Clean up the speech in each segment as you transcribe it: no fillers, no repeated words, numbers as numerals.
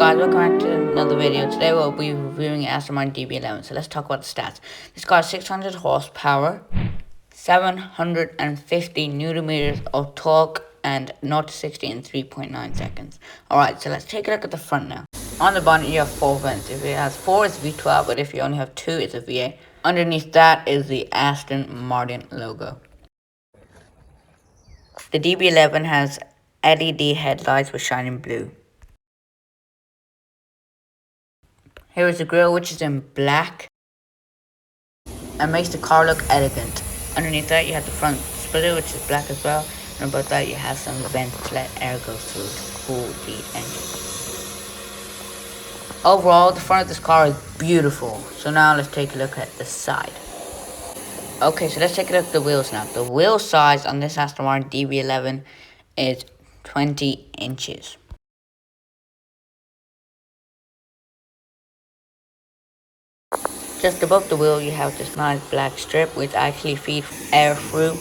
guys, welcome back to another video. Today we'll be reviewing Aston Martin DB11. So let's talk about the stats. This car has 600 horsepower, 750 newton meters of torque, and 0 to 60 in 3.9 seconds. Alright, so let's take a look at the front now. On the bonnet you have 4 vents. If it has 4 it's V12, but if you only have 2 it's a V8. Underneath that is the Aston Martin logo. The DB11 has LED headlights with shining blue. Here is the grille, which is in black and makes the car look elegant. Underneath that you have the front splitter, which is black as well, and above that you have some vents to let air go through to cool the engine. Overall, the front of this car is beautiful. So now let's take a look at the side. Okay, so let's take a look at the wheels now. The wheel size on this Aston Martin DB11 is 20 inches. Just above the wheel you have this nice black strip which actually feeds air through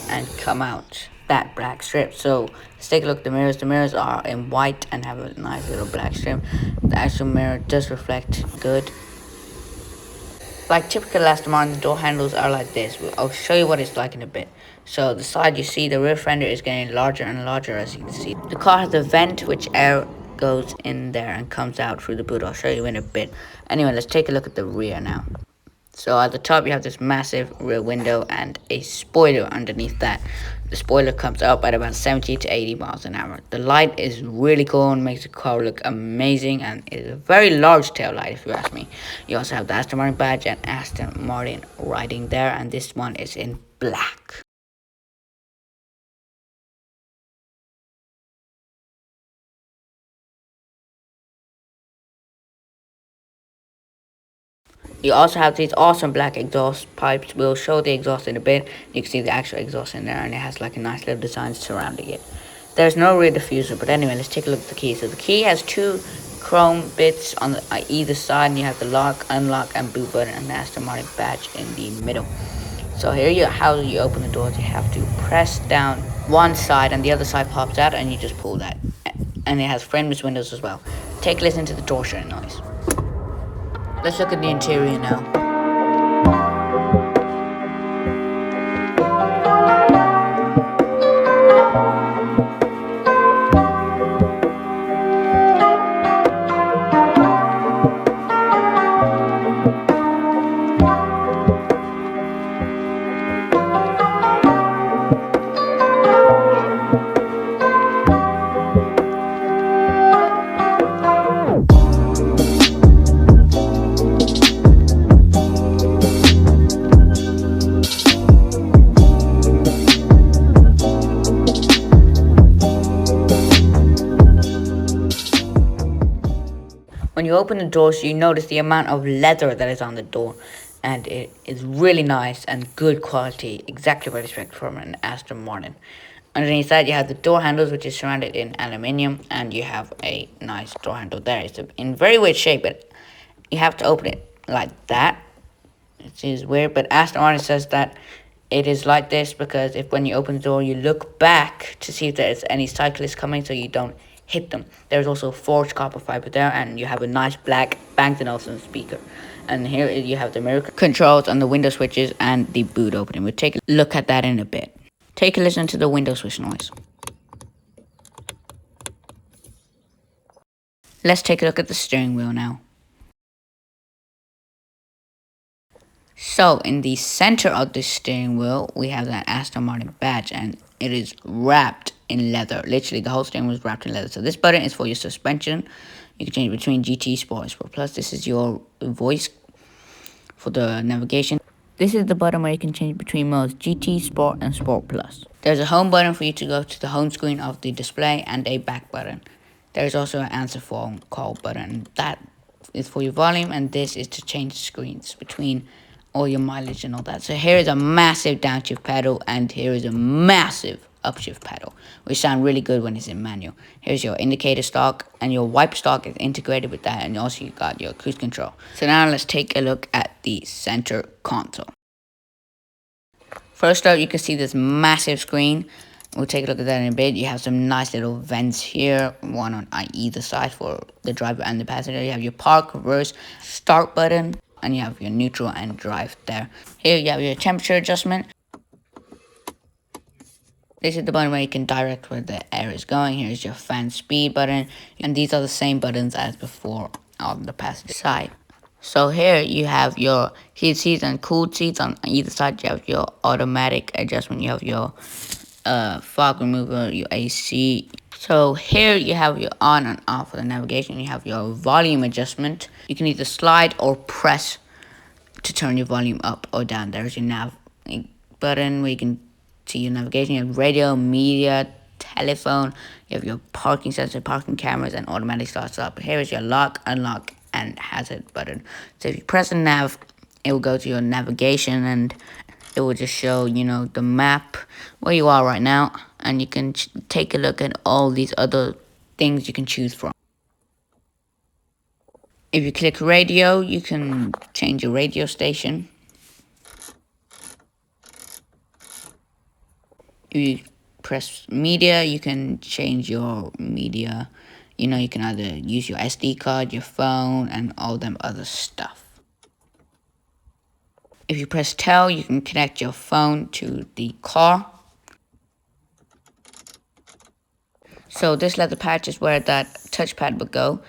and come out that black strip. So let's take a look at the mirrors. The mirrors are in white and have a nice little black strip. The actual mirror does reflect good. Like typical Aston Martin, the door handles are like this. I'll show you what it's like in a bit. So the side you see, the rear fender is getting larger and larger, as you can see. The car has a vent which air goes in there and comes out through the boot. I'll show you in a bit. Anyway, let's take a look at the rear now. So at the top you have this massive rear window and a spoiler underneath that. The spoiler comes up at about 70 to 80 miles an hour. The light is really cool and makes the car look amazing, and is a very large tail light if you ask me. You also have the Aston Martin badge and Aston Martin writing there, and this one is in black. You also have these awesome black exhaust pipes. We'll show the exhaust in a bit. You can see the actual exhaust in there, and it has like a nice little design surrounding it. There's no rear diffuser, but anyway, let's take a look at the key. So the key has 2 chrome bits on either side, and you have the lock, unlock, and boot button, and the Aston Martin badge in the middle. So here how you open the doors. You have to press down one side, and the other side pops out, and you just pull that. And it has frameless windows as well. Take a listen to the door shutting noise. Let's look at the interior now. When you open the doors, you notice the amount of leather that is on the door, and it is really nice and good quality, exactly what I expect from an Aston Martin. Underneath that, you have the door handles, which is surrounded in aluminium, and you have a nice door handle there. It's in very weird shape, but you have to open it like that. It is weird, but Aston Martin says that it is like this because when you open the door, you look back to see if there's any cyclists coming, so you don't hit them. There's also forged copper fiber there, and you have a nice black Bang & Olufsen speaker. And here you have the mirror controls and the window switches and the boot opening. We'll take a look at that in a bit. Take a listen to the window switch noise. Let's take a look at the steering wheel now. So in the center of the steering wheel, we have that Aston Martin badge, and it is wrapped in leather. Literally, the whole steering wheel is wrapped in leather. So this button is for your suspension. You can change between GT, Sport, and Sport Plus. This is your voice for the navigation. This is the button where you can change between modes GT, Sport, and Sport Plus. There's a home button for you to go to the home screen of the display, and a back button. There's also an answer phone call button. That is for your volume, and this is to change screens between all your mileage and all that. So here is a massive downshift pedal, and here is a massive upshift pedal, which sound really good when it's in manual. Here's your indicator stalk, and your wiper stalk is integrated with that, and also you got your cruise control. So now let's take a look at the center console. First up, you can see this massive screen. We'll take a look at that in a bit. You have some nice little vents here, one on either side for the driver and the passenger. You have your park, reverse, start button, and you have your neutral and drive there. Here you have your temperature adjustment. This is the button where you can direct where the air is going. Here's your fan speed button, and these are the same buttons as before on the passenger side. So here you have your heated seats and cooled seats. On either side you have your automatic adjustment. You have your fog remover, your AC. So here you have your on and off for the navigation. You have your volume adjustment. You can either slide or press to turn your volume up or down. There's your nav button where you can see your navigation. You have radio, media, telephone. You have your parking sensor, parking cameras, and automatic start stop. Here is your lock, unlock, and hazard button. So if you press the nav, it will go to your navigation and it will just show, you know, the map where you are right now, and you can take a look at all these other things you can choose from. If you click radio, you can change your radio station. If you press media, you can change your media. You know, you can either use your SD card, your phone, and all them other stuff. If you press tel, you can connect your phone to the car. So this leather patch is where that touchpad would go,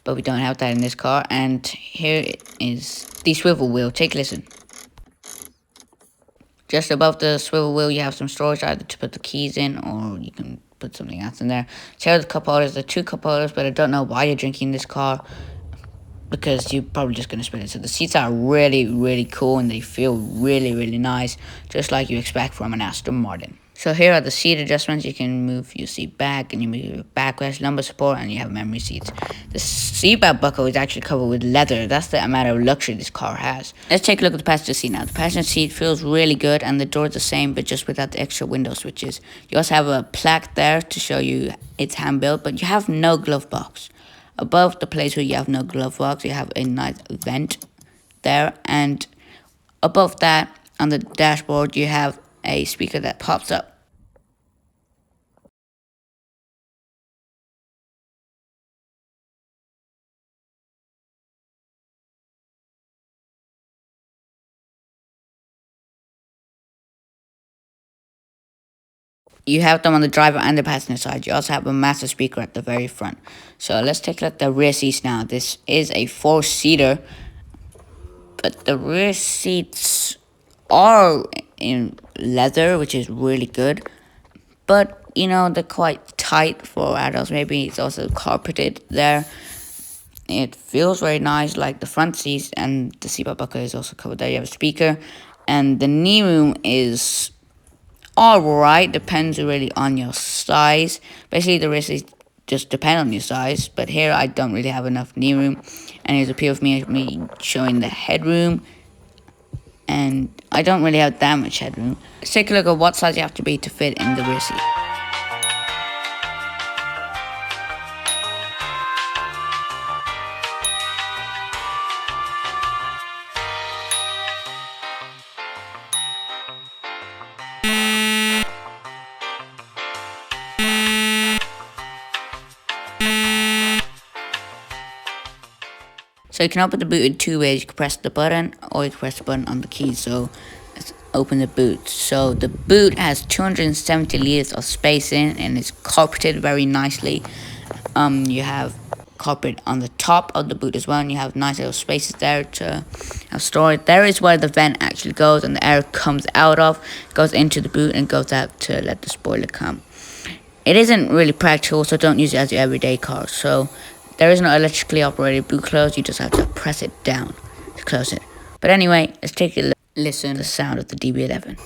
but we don't have that in this car. And here is the swivel wheel. Take a listen. Just above the swivel wheel, you have some storage either to put the keys in, or you can put something else in there. So here are the cup holders. There are 2 cup holders, but I don't know why you're drinking this car, because you're probably just going to spill it. So the seats are really, really cool, and they feel really, really nice, just like you expect from an Aston Martin. So here are the seat adjustments. You can move your seat back, and you move your backrest, lumbar support, and you have memory seats. The seatbelt buckle is actually covered with leather. That's the amount of luxury this car has. Let's take a look at the passenger seat now. The passenger seat feels really good, and the door's the same, but just without the extra window switches. You also have a plaque there to show you it's hand-built, but you have no glove box. Above the place where you have no glove box, you have a nice vent there, and above that, on the dashboard, you have a speaker that pops up. You have them on the driver and the passenger side. You also have a massive speaker at the very front. So let's take a look at the rear seats now. This is a 4-seater, but the rear seats are in leather, which is really good. But, you know, they're quite tight for adults. Maybe it's also carpeted there. It feels very nice, like the front seats, and the seatbelt buckle is also covered there. You have a speaker, and the knee room is alright, depends really on your size. Basically, the rear seats just depend on your size, but here I don't really have enough knee room, and here's a view of me showing the headroom, and I don't really have that much headroom. Let's take a look at what size you have to be to fit in the rear seat. So you can open the boot in 2 ways. You can press the button, or you can press the button on the key. So let's open the boot. So the boot has 270 liters of space in, and it's carpeted very nicely. You have carpet on the top of the boot as well, and you have nice little spaces there to have storage. There is where the vent actually goes, and the air comes out of, goes into the boot, and goes out to let the spoiler come. It isn't really practical, so don't use it as your everyday car. So there is no electrically operated boot close. You just have to press it down to close it. But anyway, let's take a listen to the sound of the DB11.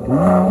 Mm-hmm.